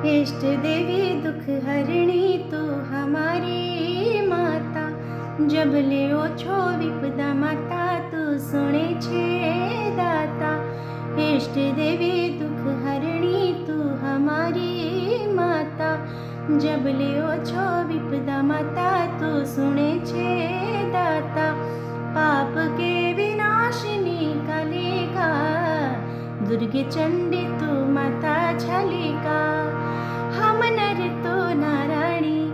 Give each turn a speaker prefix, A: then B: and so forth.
A: इष्ट देवी दुख हरणी तू हमारी माता, जब ले ओछो विपदा माता तू सुने छे दाता। इष्ट देवी दुख हरणी तू हमारी माता, जब ले ओछो विपदा माता तू सुने छे दाता। पाप के विनाशिनी कालिका, दुर्गे चंडी तू माता छलिका, हम नर तो नारायणी